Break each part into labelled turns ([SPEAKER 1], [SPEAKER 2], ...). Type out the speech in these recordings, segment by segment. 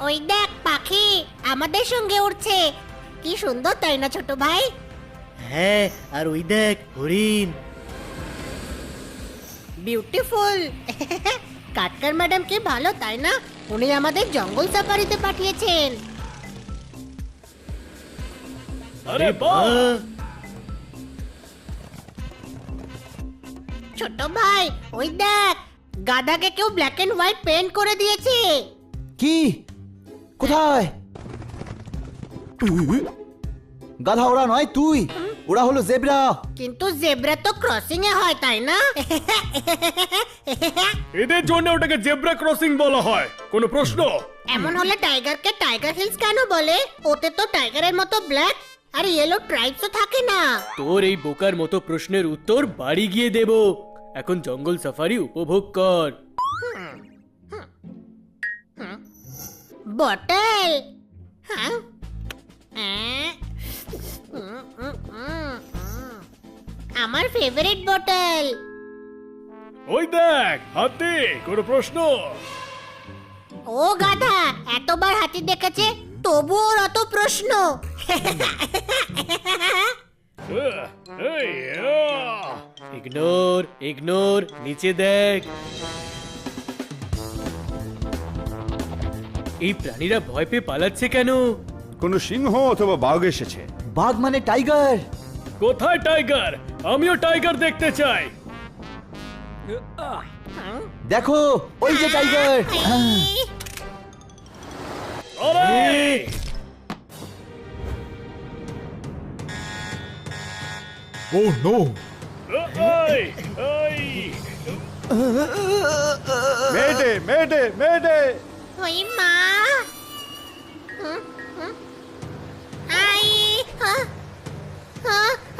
[SPEAKER 1] ওই দেখ পাখি আমাদের সঙ্গে উড়ছে, কি সুন্দর তাই না ছোট ভাই?
[SPEAKER 2] হ্যাঁ, আর ওই দেখ হরিণ।
[SPEAKER 1] বিউটিফুল। কাটকার ম্যাডাম কি ভালো তাই না, উনি আমাদের জঙ্গল সাফারিতে পাঠিয়েছেন।
[SPEAKER 2] আরে বাহ!
[SPEAKER 1] ছোট ভাই ওই দেখ, গাধাকে কেউ ব্ল্যাক এন্ড হোয়াইট পেইন্ট করে দিয়েছে।
[SPEAKER 3] কি? কোথায়? গাধা ওরা নয়, তুই। ওরা হলো জেব্রা।
[SPEAKER 1] কিন্তু জেব্রা তো ক্রসিং এ হয় তাই না?
[SPEAKER 4] এদের জন্য ওটাকে জেব্রা ক্রসিং বলা হয়, কোনো প্রশ্ন?
[SPEAKER 1] এমন হলে টাইগারকে টাইগার হিলস কেন বলে? ওতে তো টাইগারের মতো ব্ল্যাক আর ইয়েলো ট্রাইবসও থাকে না।
[SPEAKER 2] তোর এই বোকার মতো প্রশ্নের উত্তর বাড়ি গিয়ে দেব। এখন জঙ্গল সাফারি উপভোগ কর।
[SPEAKER 1] বটল। হ্যাঁ, আমার ফেভারিট বটল।
[SPEAKER 4] ওই দেখ হাতি, কোনো প্রশ্ন?
[SPEAKER 1] ও গাধা, এতবার হাতি দেখেছে তবুও ওর অত প্রশ্ন।
[SPEAKER 2] ইগনোর ইগনোর, নিচে দেখ। এই প্রাণীরা ভয় পেয়ে পালাচ্ছে কেন?
[SPEAKER 5] কোনো সিংহ অথবা বাঘ এসেছে।
[SPEAKER 3] বাঘ মানে টাইগার।
[SPEAKER 4] কোথায় টাইগার? আমিও টাইগার দেখতে চাই।
[SPEAKER 3] দেখো, ওই যে টাইগার।
[SPEAKER 4] আরে!
[SPEAKER 5] Oh no!
[SPEAKER 4] ওই, ওই!
[SPEAKER 5] মেডে মেডে মেডে!
[SPEAKER 1] ওই মা। আই,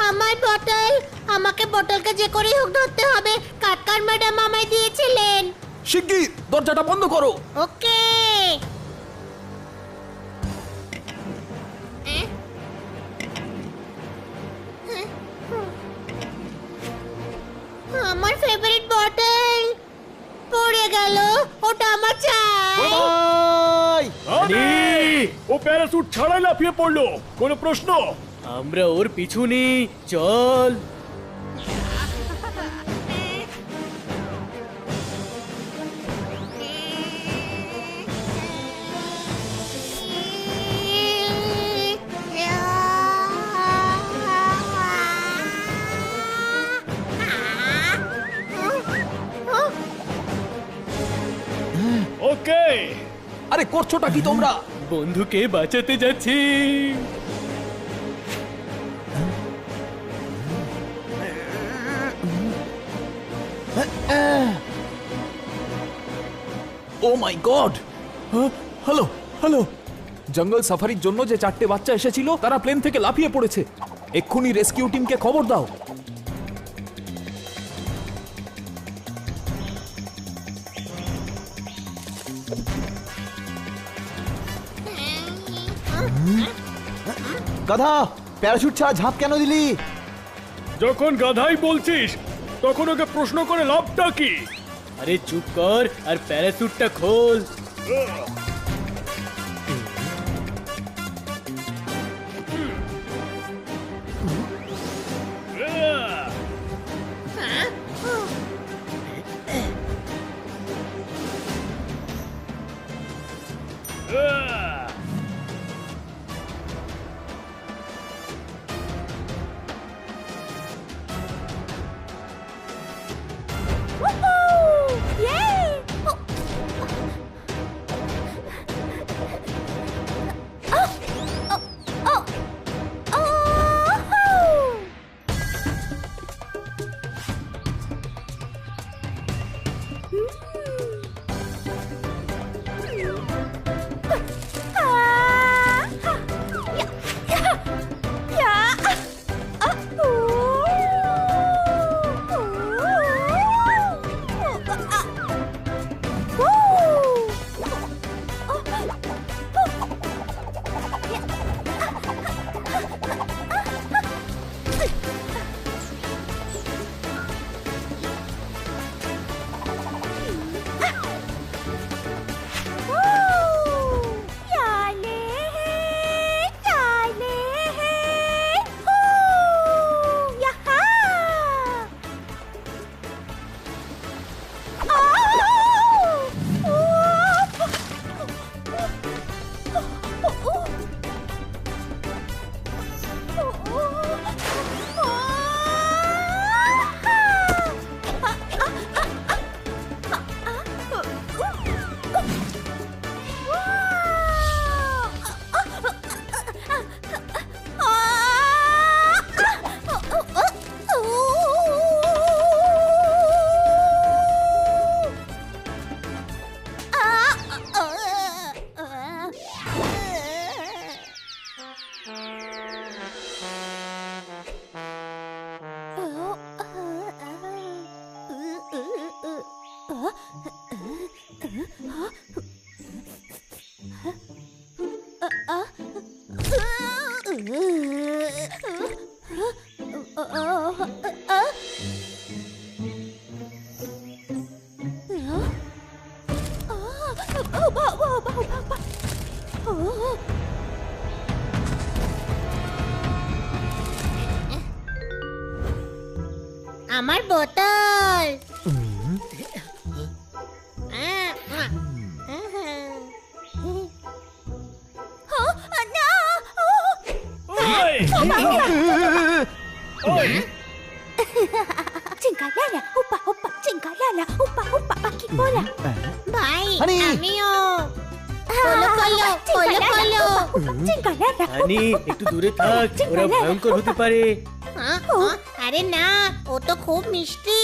[SPEAKER 1] আমার বটল। আমাকে বটলকে যে করেই হোক ধরতে হবে। কাটকার ম্যাডাম আমায় দিয়েছিলেন।
[SPEAKER 3] শিগগির দরজাটা বন্ধ করো।
[SPEAKER 1] ওকে। আমার ফেভারিট বটল পড়ে গেল, ওটা আমার চাই।
[SPEAKER 3] বাই।
[SPEAKER 4] আরে! ও প্যারাসুট ছাড়াই লাফিয়ে পড়লো, কোনো প্রশ্ন?
[SPEAKER 2] আমরা ওর পিছু নেই, চল।
[SPEAKER 4] ওকে।
[SPEAKER 3] আরে করছোটা কি তোমরা?
[SPEAKER 2] বন্ধুকে বাঁচাতে যাচ্ছি।
[SPEAKER 3] ও মাই গড! হ্যালো হ্যালো, জঙ্গল সাফারির জন্য যে 4টে বাচ্চা এসেছিল তারা প্লেন থেকে লাফিয়ে পড়েছে। এক্ষুনি রেস্কিউ টিমকে খবর দাও। গাধা, প্যারাশুট ছাড়া ঝাঁপ কেন দিলি?
[SPEAKER 4] যখন গাধাই বলছিস তখন ওকে প্রশ্ন করে লাভটা কি?
[SPEAKER 2] আরে চুপ কর আর প্যারাসুটটা খোল।
[SPEAKER 1] আমার বোতল।
[SPEAKER 6] Cingkalala, upa upa, cingkalala, upa upa, paki bola.
[SPEAKER 1] ভাই
[SPEAKER 3] হানি!
[SPEAKER 1] আমিও। বলো বলো বলো বলো।
[SPEAKER 6] Cingkalala.
[SPEAKER 2] হানি একটু দূরে থাক, ওরা ভয়ঙ্কর হতে পারে।
[SPEAKER 1] আরে না, ও তো খুব মিষ্টি।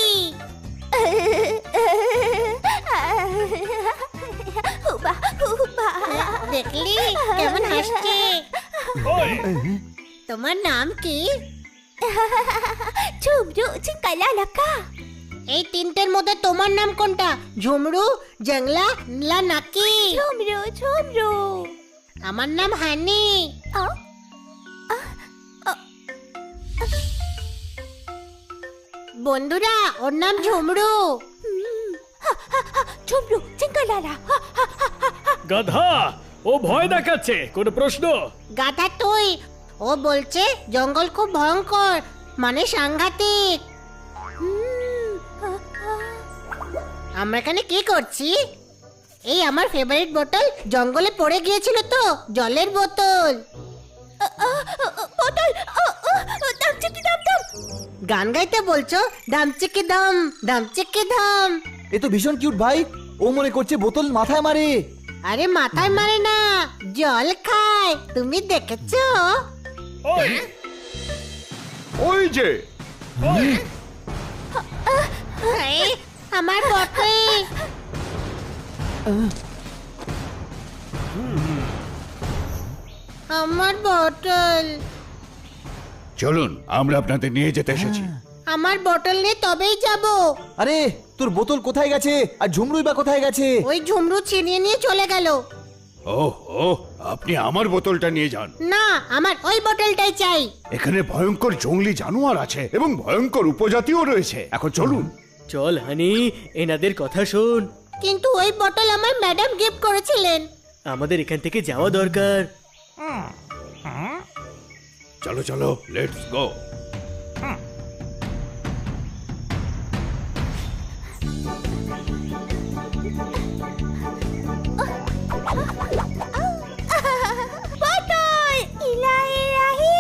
[SPEAKER 6] Upa upa.
[SPEAKER 1] দেখলি কেমন হাসছে? তোমার নাম কি?
[SPEAKER 6] Cumru, cingkalala ka.
[SPEAKER 1] এই তিনটের মধ্যে তোমার নাম কোনটা? ঝুমরু, জংলা, নীলা নাকি?
[SPEAKER 6] Cumru, cumru.
[SPEAKER 1] আমার নাম হানি।
[SPEAKER 6] Oh.
[SPEAKER 1] বন্ধুরা, ওর নাম ঝুমরু।
[SPEAKER 6] Cumru, cingkalala.
[SPEAKER 4] গাধা, ও ভয় দেখাচ্ছে। কোনো প্রশ্ন?
[SPEAKER 1] গাধা তুই। ও বলছে জঙ্গল খুব ভয়ঙ্কর, মানে সাংঘাতিক। আমরা এখানে কি করছি? এই আমার ফেভারিট বোতল জঙ্গলে পড়ে গিয়েছিল তো, জলের বোতল।
[SPEAKER 6] Botol. Dam chiki dam dam.
[SPEAKER 1] গান গাইতে বলছো? দামচিকি দাম, দামচিকি দাম।
[SPEAKER 7] এ তো ভীষণ কিউট ভাই। ও মনে করছে বোতল মাথায় মারে।
[SPEAKER 1] আরে মাথায় মারে না, জল খায়। তুমি দেখেছো?
[SPEAKER 5] ওই যে
[SPEAKER 1] এই, আমার বোতল। আমার বোতল।
[SPEAKER 5] চলুন, আমরা আপনাদের নিয়ে যেতে এসেছি।
[SPEAKER 1] আমার বোতল নিয়ে তবেই যাব।
[SPEAKER 7] আরে তোর বোতল কোথায় গেছে? আর ঝুমরুই বা কোথায় গেছে?
[SPEAKER 1] ওই ঝুমরু ছিনিয়ে নিয়ে চলে গেল।
[SPEAKER 5] ওহো, আপনি আমার বোতলটা নিয়ে যান।
[SPEAKER 1] না, আমার ওই বোতলটাই চাই।
[SPEAKER 5] এখানে ভয়ঙ্কর জঙ্গলি জানোয়ার আছে এবং ভয়ঙ্কর উপজাতিও রয়েছে। এখন চলুন।
[SPEAKER 2] চল হানি, এনাদের কথা শোন।
[SPEAKER 1] কিন্তু ওই বোতল আমার ম্যাডাম গিফট করেছিলেন।
[SPEAKER 2] আমাদের এখান থেকে যাওয়া দরকার।
[SPEAKER 5] চলো চলো, let's go.
[SPEAKER 6] Botol. Ilahi.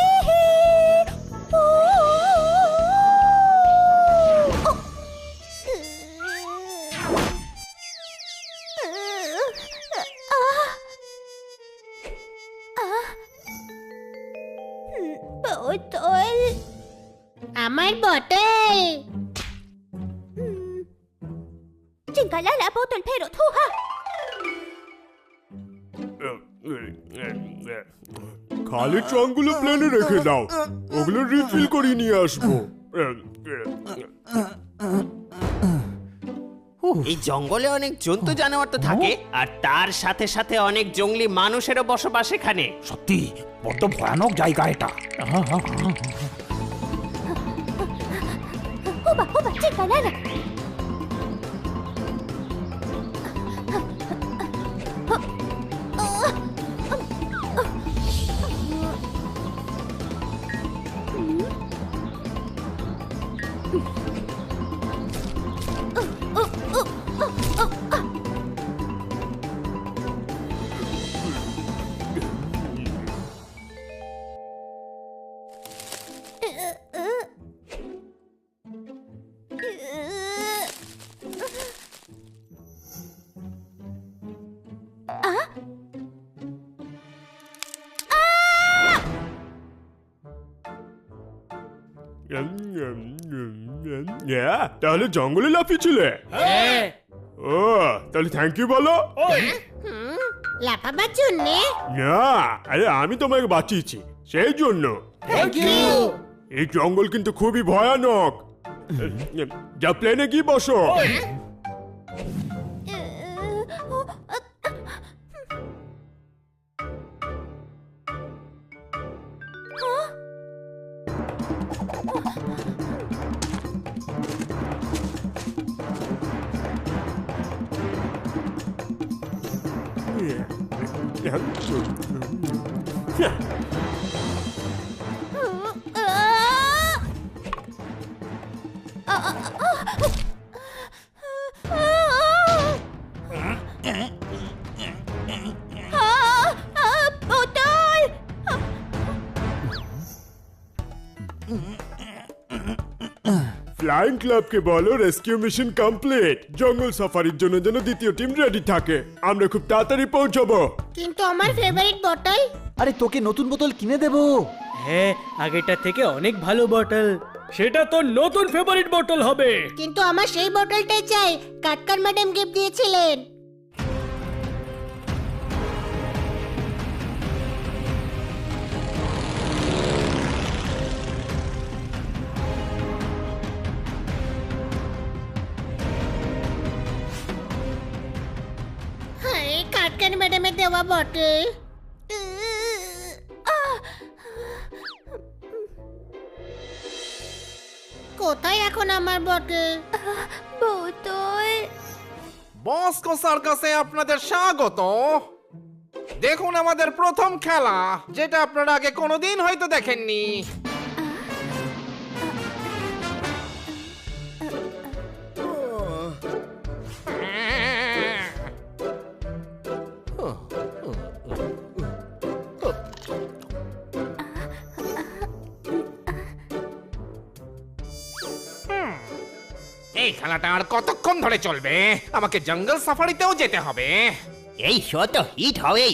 [SPEAKER 6] Botol.
[SPEAKER 1] আমার বোতল।
[SPEAKER 6] Cingkalala, botol perot. Huha.
[SPEAKER 4] খালি ট্রাঙ্কগুলো প্লেনে রেখে দাও, ওগুলো রিফিল করে নিয়ে আসবো।
[SPEAKER 8] এই জঙ্গলে অনেক জন্তু জানোয়ার তো থাকে, আর তার সাথে সাথে অনেক জঙ্গলি মানুষেরও বসবাস এখানে।
[SPEAKER 3] সত্যি বড্ড ভয়ানক জায়গা এটা।
[SPEAKER 6] Huba huba, cingkalala.
[SPEAKER 4] তাহলে জঙ্গলে লাফিয়েছিলে?
[SPEAKER 2] হ্যাঁ,
[SPEAKER 4] ও, তাহলে থ্যাংক ইউ বলো।
[SPEAKER 1] লাফাবার জন্যে?
[SPEAKER 4] না, আরে আমি তোমাকে বাঁচিয়েছি সেই জন্য।
[SPEAKER 1] Thank you.
[SPEAKER 4] এই জঙ্গল কিন্তু খুবই ভয়ানক। যা প্লেনে গিয়ে বসো।
[SPEAKER 6] বোতল
[SPEAKER 4] ফ্লাইং ক্লাবকে বলো রেস্কিউ মিশন কমপ্লিট। জঙ্গল সাফারির জন্য যেন দ্বিতীয় টিম রেডি থাকে। আমরা খুব তাড়াতাড়ি পৌঁছাবো।
[SPEAKER 1] কিন্তু আমার ফেভারিট বটল।
[SPEAKER 7] আরে তোকে নতুন বোতল কিনে দেবো।
[SPEAKER 2] হ্যাঁ, আগেটা থেকে অনেক ভালো বটল।
[SPEAKER 4] সেটা তো নতুন ফেভারিট বটল হবে।
[SPEAKER 1] কিন্তু আমার সেই বটলটাই চাই, কাটকার ম্যাডাম গিফট দিয়েছিলেন। হ্যাঁ, কাটকার ম্যাডামের দেওয়া বটল। কোথায় এখন আমার বটল?
[SPEAKER 6] বোতল
[SPEAKER 9] বস্কো সার্কাসে আপনাদের স্বাগত। দেখুন আমাদের প্রথম খেলা, যেটা আপনারা আগে কোনোদিন হয়তো দেখেননি। এই খেলাটা আর কতক্ষণ ধরে চলবে? আমাকে জঙ্গল সাফারিতেও যেতে হবে।
[SPEAKER 8] এই শো তো হিট হবেই।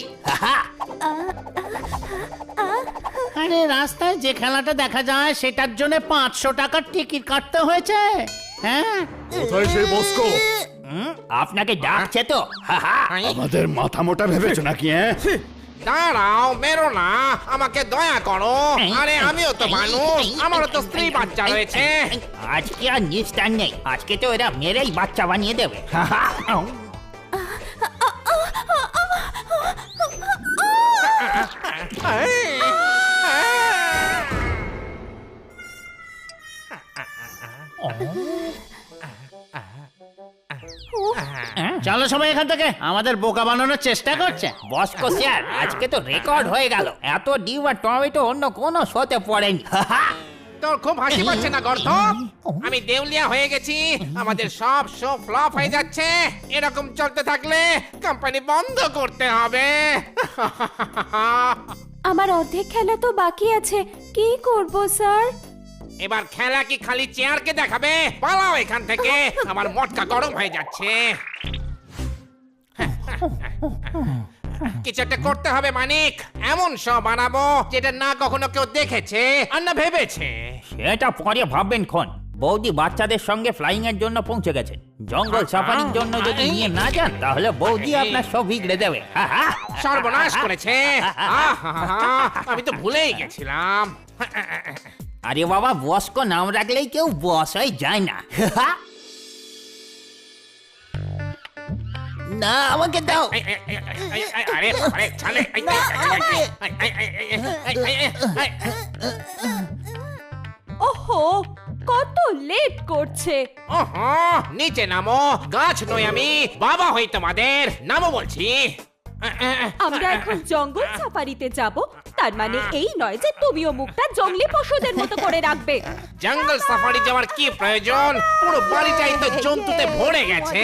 [SPEAKER 10] আরে রাস্তায় যে খেলাটা দেখা যায় সেটার জন্য 500 টাকার টিকিট কাটতে হয়েছে। হ্যাঁ,
[SPEAKER 4] কোথায় সেই বস্কো?
[SPEAKER 8] আপনাকে ডাকছে তো।
[SPEAKER 5] আমাদের মাথা মোটা ভেবেছো নাকি?
[SPEAKER 9] দাঁড়াও, মেরো না, আমাকে দয়া করো। আরে আমিও তো মানুষ, আমারও তো স্ত্রী বাচ্চা রয়েছে।
[SPEAKER 8] আজকে আর নিস্তার নেই, আজকে তো এরা মেরেই বাচ্চা বানিয়ে দেবে।
[SPEAKER 10] চলো সবাই এখান থেকে, আমাদের বোকা বানানোর চেষ্টা করছে।
[SPEAKER 8] বস্কো স্যার, আজকে তো রেকর্ড হয়ে গেল। এত ডিম আর টমেটো অন্য কোনো শোতে পড়েনি।
[SPEAKER 9] তোর খুব হাসি পাচ্ছে না গর্ত? আমি দেউলিয়া হয়ে গেছি, আমাদের সব শো ফ্লপ হয়ে যাচ্ছে। এরকম চলতে থাকলে কোম্পানি বন্ধ করতে হবে।
[SPEAKER 6] আমার অর্ধেক খেলা তো বাকি আছে, কি করব স্যার?
[SPEAKER 9] এবার খেলা কি খালি চেয়ারকে দেখাবে? পালাও এখান থেকে, আমার মটকা গরম হয়ে যাচ্ছে। কিছু একটা করতে হবে মানিক। এমন শো বানাবো যেটা না কখনো কেউ দেখেছে আর না ভেবেছে।
[SPEAKER 8] সেটা পরে ভাববেন খন। বৌদি বাচ্চাদের সঙ্গে ফ্লাইং এর জন্য পৌঁছে গেছেন। জঙ্গল সাফারির জন্য যদি নিয়ে না যান তাহলে বৌদি আপনার সব বিগড়ে দেবে।
[SPEAKER 9] সর্বনাশ করেছে। আমি তো ভুলেই গেছিলাম।
[SPEAKER 8] আরে বাবা, বস্কো নাম রাখলেই কেউ বস হয়ে যায় না। না, আমাকে দাও।
[SPEAKER 9] আরে আরে ছালে।
[SPEAKER 6] ওহো, কত লেট করছে।
[SPEAKER 9] ওহো, নিচে নামো। গাছ নই আমি, বাবা হই তোমাদের। নামো বলছি।
[SPEAKER 6] আমরা এখন জঙ্গল সাফারিতে যাব, তার মানে এই নয় যে তুমিও মুখটা জঙ্গলি পশুদের মতো করে রাখবে।
[SPEAKER 9] জঙ্গল সাফারি যাওয়ার কি প্রয়োজন? পুরো বাড়িটাই তো জন্তুতে ভরে গেছে।